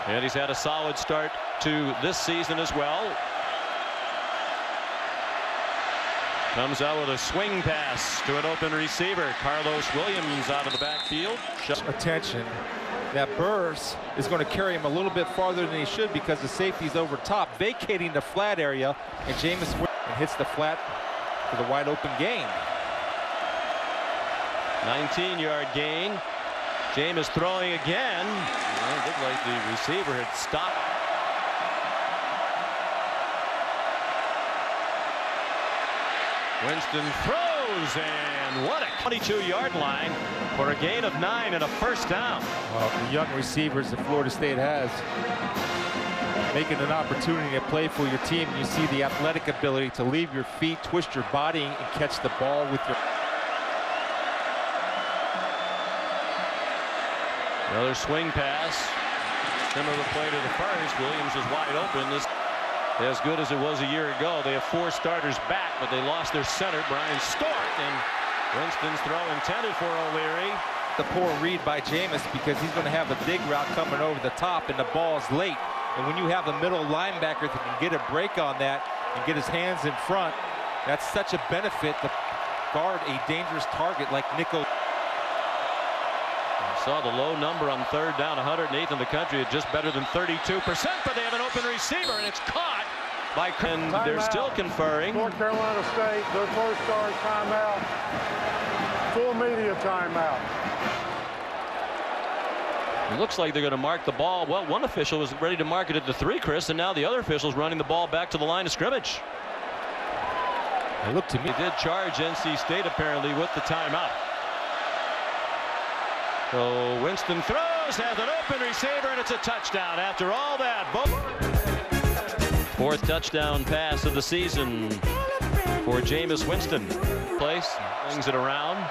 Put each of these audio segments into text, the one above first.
And he's had a solid start to this season as well. Comes out with a swing pass to an open receiver. Carlos Williams out of the backfield. Attention. That Burrs is going to carry him a little bit farther than he should because the safety's over top, vacating the flat area, and Jameis Winston hits the flat for the wide open gain. 19-yard gain. Jameis throwing again. Well, it looked like the receiver had stopped. Winston throws, and what a 22-yard line for a gain of 9 and a first down. Well, the young receivers that Florida State has making an opportunity to play for your team. You see the athletic ability to leave your feet, twist your body, and catch the ball with your... Another swing pass. Similar play to the first. Williams is wide open. This as good as it was a year ago. They have 4 starters back, but they lost their center, Brian Stork, and Winston's throw intended for O'Leary. The poor read by Jameis because he's going to have a dig route coming over the top, and the ball is late. And when you have a middle linebacker that can get a break on that and get his hands in front, that's such a benefit to guard a dangerous target like Nico. Saw the low number on third down, 108th in the country, at just better than 32%, but they have an open receiver, and it's caught by... And they're still conferring. North Carolina State, their first start timeout, full media timeout. It looks like they're going to mark the ball. Well, one official was ready to mark it at the 3, Chris, and now the other official's running the ball back to the line of scrimmage. It looked to me. They did charge NC State apparently with the timeout. So Winston throws, has an open receiver, and it's a touchdown. After all that, 4th touchdown pass of the season for Jameis Winston. Brings it around.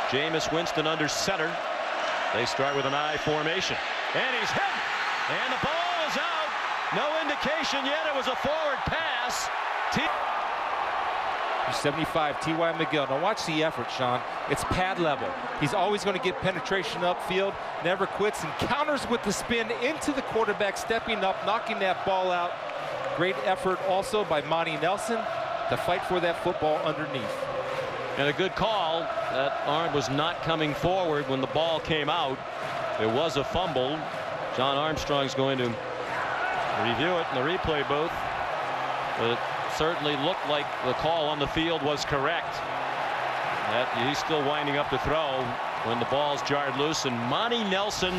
Jameis Winston under center. They start with an I formation, and he's hit, and the ball is out. No indication yet. It was a forward pass. 75, T.Y. McGill. Now watch the effort, Sean. It's pad level. He's always going to get penetration upfield, never quits, and counters with the spin into the quarterback, stepping up, knocking that ball out. Great effort also by Monty Nelson to fight for that football underneath. And a good call. That arm was not coming forward when the ball came out. It was a fumble. John Armstrong's going to review it in the replay booth. But it certainly looked like the call on the field was correct. That he's still winding up to throw when the ball's jarred loose, and Monty Nelson.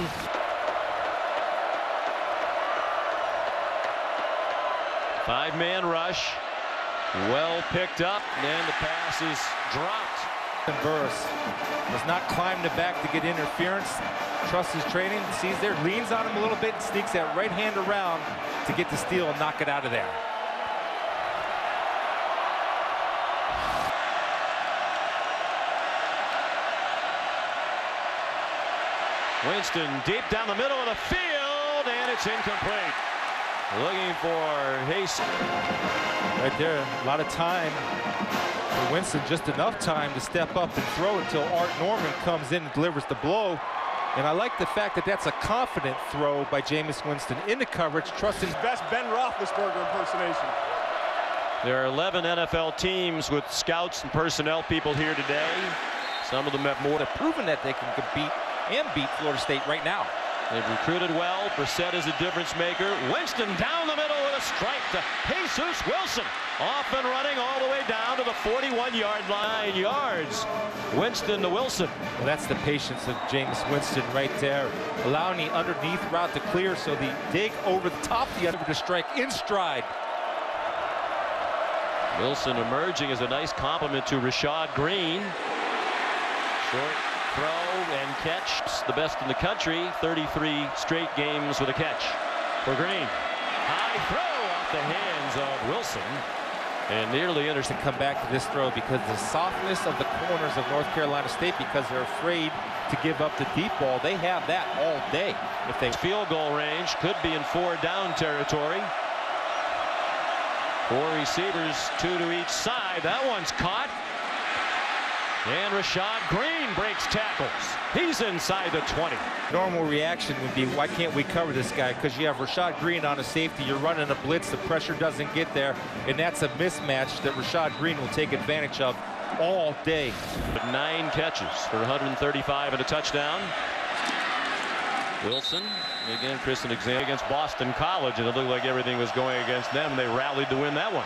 Five-man rush. Well picked up, and the pass is dropped. And Burris does not climb the back to get interference. Trusts his training, sees there, leans on him a little bit, sneaks that right hand around to get the steal and knock it out of there. Winston deep down the middle of the field, and it's incomplete. Looking for Hayes. Right there, a lot of time for Winston, just enough time to step up and throw until Art Norman comes in and delivers the blow. And I like the fact that that's a confident throw by Jameis Winston into coverage, trusting Best Ben Roethlisberger impersonation. There are 11 NFL teams with scouts and personnel people here today. Some of them have more. Proven that they can compete and beat Florida State right now. They've recruited well. Brissett is a difference maker. Winston down the middle with a strike to Jesus Wilson. Off and running all the way down to the 41-yard line. 9 yards. Winston to Wilson. Well, that's the patience of Jameis Winston right there. Allowing the underneath route to clear, so the dig over the top, the other to strike in stride. Wilson emerging as a nice compliment to Rashad Green. Short throw and catch. The best in the country. 33 straight games with a catch for Green. High throw off the hands of Wilson. And nearly interesting. Come back to this throw because the softness of the corners of North Carolina State, because they're afraid to give up the deep ball. They have that all day. If they field goal range, could be in 4-down territory. 4 receivers, 2 to each side. That one's caught. And Rashad Green breaks tackles. He's inside the 20. Normal reaction would be, why can't we cover this guy? Because you have Rashad Green on a safety, you're running a blitz, the pressure doesn't get there, and that's a mismatch that Rashad Green will take advantage of all day. 9 catches for 135 and a touchdown. Wilson, again, Chris, an exam against Boston College, and it looked like everything was going against them, and they rallied to win that one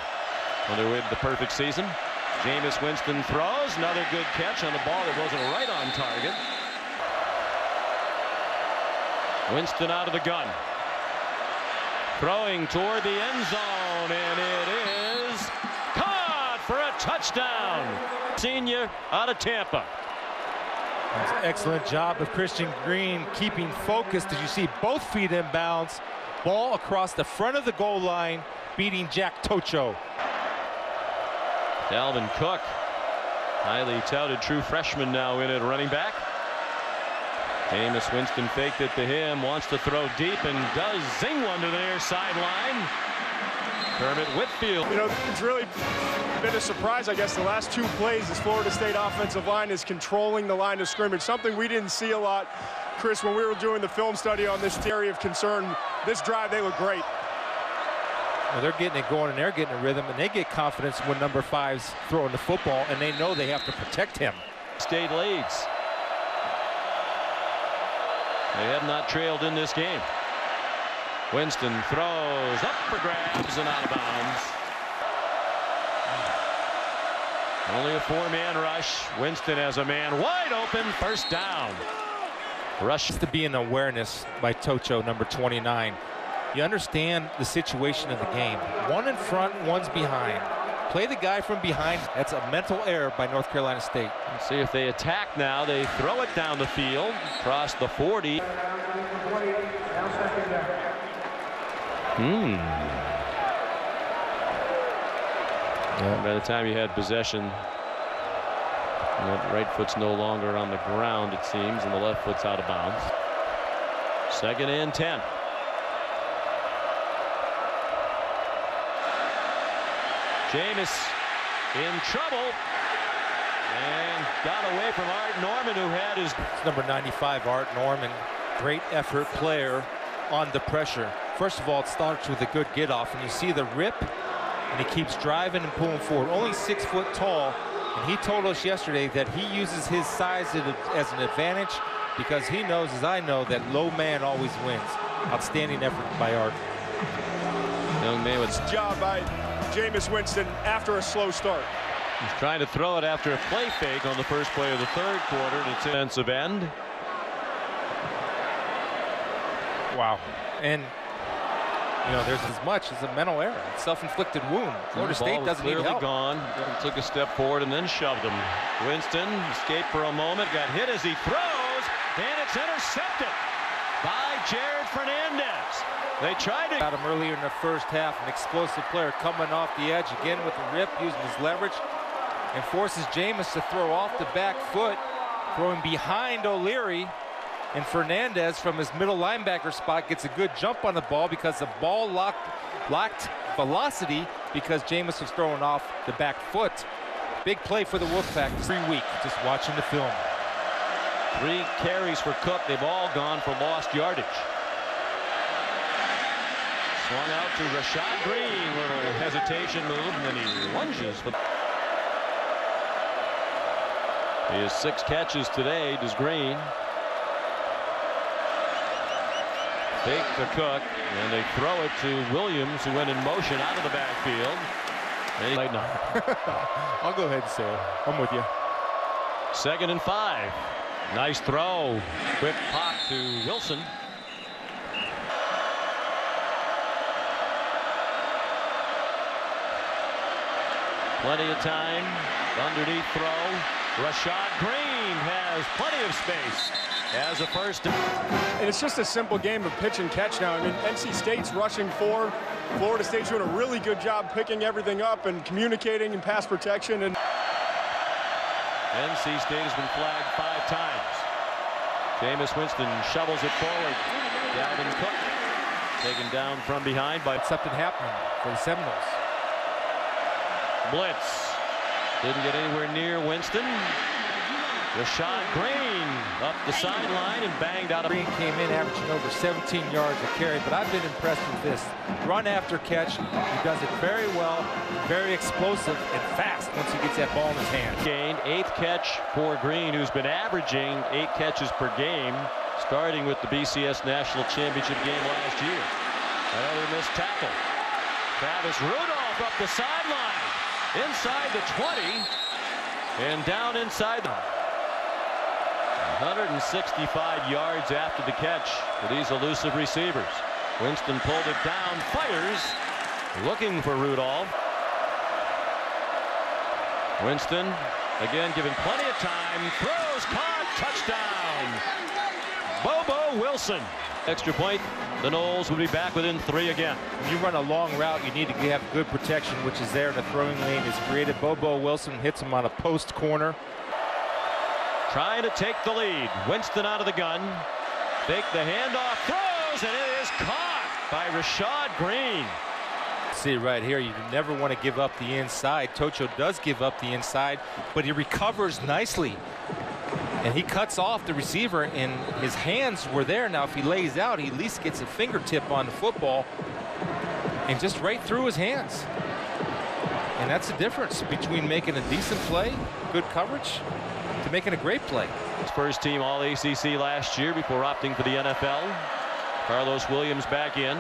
on their way to the perfect season. Jameis Winston throws, another good catch on the ball that wasn't right on target. Winston out of the gun, throwing toward the end zone, and it is caught for a touchdown. Senior out of Tampa. That's an excellent job of Christian Green keeping focused as you see both feet in bounds. Ball across the front of the goal line, beating Jack Tocho. Dalvin Cook, highly touted true freshman, now in at running back. Jameis Winston faked it to him, wants to throw deep, and does zing one to the near sideline. Kermit Whitfield. You know, it's really been a surprise, I guess, the last 2 plays. This Florida State offensive line is controlling the line of scrimmage, something we didn't see a lot, Chris, when we were doing the film study on this area of concern. This drive, they look great. Well, they're getting it going, and they're getting a rhythm, and they get confidence when number 5's throwing the football, and they know they have to protect him. State leads. They have not trailed in this game. Winston throws up for grabs and out of bounds. Only a 4-man rush. Winston has a man wide open. First down. Rush to be an awareness by Tocho, number 29. You understand the situation of the game. One in front, one's behind. Play the guy from behind. That's a mental error by North Carolina State. Let's see if they attack now. They throw it down the field, across the 40. Yeah. By the time you had possession, that right foot's no longer on the ground, it seems, and the left foot's out of bounds. 2nd and 10. Jameis in trouble and got away from Art Norman, who had his number 95, Art Norman. Great effort player on the pressure. First of all, it starts with a good get off, and you see the rip, and he keeps driving and pulling forward. Only 6 foot tall, and he told us yesterday that he uses his size as an advantage because he knows, as I know, that low man always wins. Outstanding effort by Art. Young man with job by Jameis Winston after a slow start. He's trying to throw it after a play fake on the first play of the 3rd quarter to defensive end. Wow. And you know, there's as much as a mental error, self-inflicted wound. Florida State doesn't need help. Gone. Took a step forward and then shoved him. Winston escaped for a moment, got hit as he throws, and it's intercepted by Jared Fernandez. They tried to got him earlier in the first half. An explosive player coming off the edge again with the rip, using his leverage, and forces Jameis to throw off the back foot, throwing behind O'Leary. And Fernandez from his middle linebacker spot gets a good jump on the ball because the ball lacked velocity because Jameis was throwing off the back foot. Big play for the Wolfpack every week, just watching the film. 3 carries for Cook. They've all gone for lost yardage. Swung out to Rashad Green. Little hesitation move, and then he lunges. He has 6 catches today, does Green. Fake to Cook, and they throw it to Williams, who went in motion out of the backfield. And he I'll go ahead and say it. I'm with you. 2nd and 5. Nice throw. Quick pop to Wilson. Plenty of time. Underneath throw. Rashad Green has plenty of space as a first. And it's just a simple game of pitch and catch now. I mean, NC State's rushing 4. Florida State's doing a really good job picking everything up and communicating and pass protection. And NC State has been flagged 5 times. Jameis Winston shovels it forward. Dalvin Cook taken down from behind by something happening for the Seminoles. Blitz. Didn't get anywhere near Winston. Rashad Green up the sideline and banged out. Green came in averaging over 17 yards a carry, but I've been impressed with this run after catch. He does it very well, very explosive and fast once he gets that ball in his hand. Gained 8th catch for Green, who's been averaging 8 catches per game, starting with the BCS National Championship game last year. Another missed tackle. Travis Rudolph up the sideline, inside the 20, and down inside the 165 yards after the catch for these elusive receivers. Winston pulled it down, fires, looking for Rudolph. Winston again given plenty of time, throws, caught, touchdown. Bobo Wilson. Extra point, the Noles will be back within 3 again. When you run a long route, you need to have good protection, which is there. The throwing lane is created. Bobo Wilson hits him on a post corner. Trying to take the lead. Winston out of the gun. Fake the handoff, throws, and it is caught by Rashad Green. See right here, you never want to give up the inside. Tocho does give up the inside, but he recovers nicely. And he cuts off the receiver, and his hands were there. Now, if he lays out, he at least gets a fingertip on the football and just right through his hands. And that's the difference between making a decent play, good coverage, to making a great play. His first team All-ACC last year before opting for the NFL. Carlos Williams back in.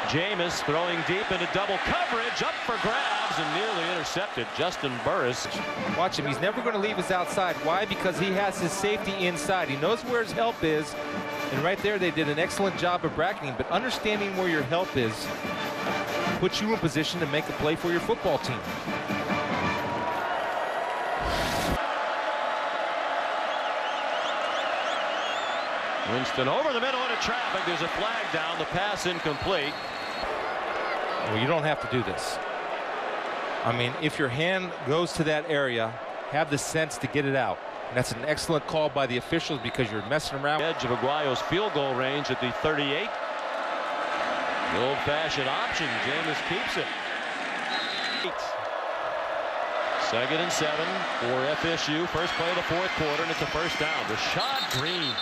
Jameis throwing deep into double coverage, up for grabs and nearly intercepted. Justin Burris. Watch him, he's never going to leave his outside. Why? Because he has his safety inside. He knows where his help is, and right there they did an excellent job of bracketing. But understanding where your help is puts you in position to make a play for your football team. Winston over the middle into traffic. There's a flag down. The pass incomplete. Well, you don't have to do this. I mean, if your hand goes to that area, have the sense to get it out. And that's an excellent call by the officials because you're messing around. Edge of Aguayo's field goal range at the 38. The old-fashioned option. Jameis keeps it. 2nd and 7 for FSU. First play of the 4th quarter, and it's a first down. Rashad Green.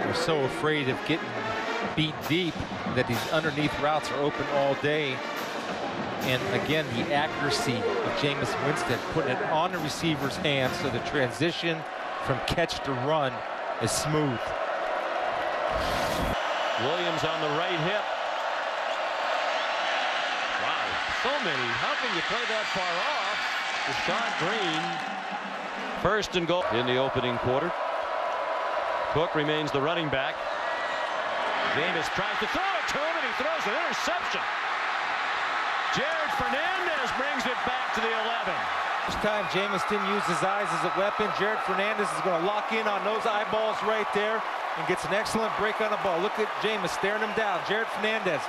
We're so afraid of getting beat deep that these underneath routes are open all day. And again, the accuracy of Jameis Winston, putting it on the receiver's hands so the transition from catch to run is smooth. Williams on the right hip. Wow, so many. How can you play that far off? Rashad Green. 1st and goal in the opening quarter. Cook remains the running back. Jameis tries to throw it to him, and he throws an interception. Jared Fernandez brings it back to the 11. This time Jameis didn't use his eyes as a weapon. Jared Fernandez is going to lock in on those eyeballs right there and gets an excellent break on the ball. Look at Jameis staring him down. Jared Fernandez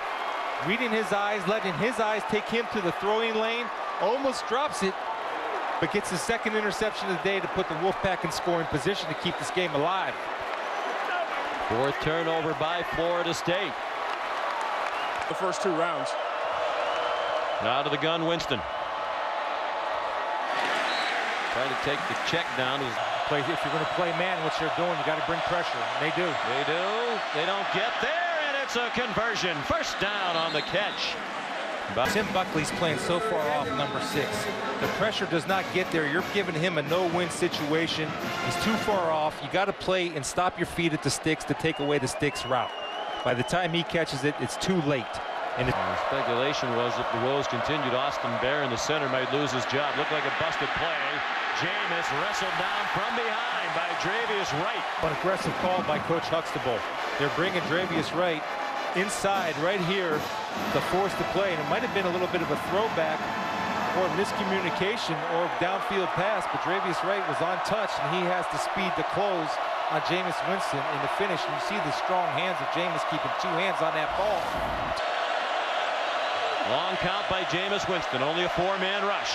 reading his eyes, letting his eyes take him to the throwing lane. Almost drops it, but gets his 2nd interception of the day to put the Wolfpack in scoring position to keep this game alive. 4th turnover by Florida State. The first 2 rounds. Out of the gun, Winston. Trying to take the check down. If you're going to play man, what you're doing, you got to bring pressure. And they do. They do. They don't get there, and it's a conversion. First down on the catch. Tim Buckley's playing so far off number 6. The pressure does not get there. You're giving him a no-win situation. He's too far off. You got to play and stop your feet at the sticks to take away the sticks route. By the time he catches it, it's too late. And speculation was if the woes continued, Austin Bear in the center might lose his job. Looked like a busted play. Jameis wrestled down from behind by Dravius Wright. An aggressive call by Coach Huxtable. They're bringing Dravius Wright inside right here to force the play. And it might have been a little bit of a throwback or miscommunication or downfield pass, but Dravius Wright was untouched, and he has the speed to close on Jameis Winston in the finish. And you see the strong hands of Jameis keeping 2 hands on that ball. Long count by Jameis Winston, only a 4-man rush.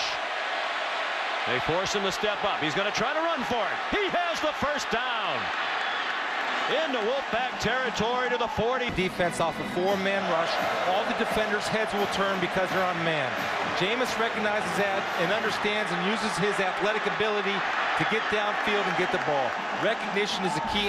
They force him to step up. He's going to try to run for it. He has the first down. into Wolfpack territory to the 40. Defense off a 4-man rush. All the defenders' heads will turn because they're on man. Jameis recognizes that and understands and uses his athletic ability to get downfield and get the ball. Recognition is a key.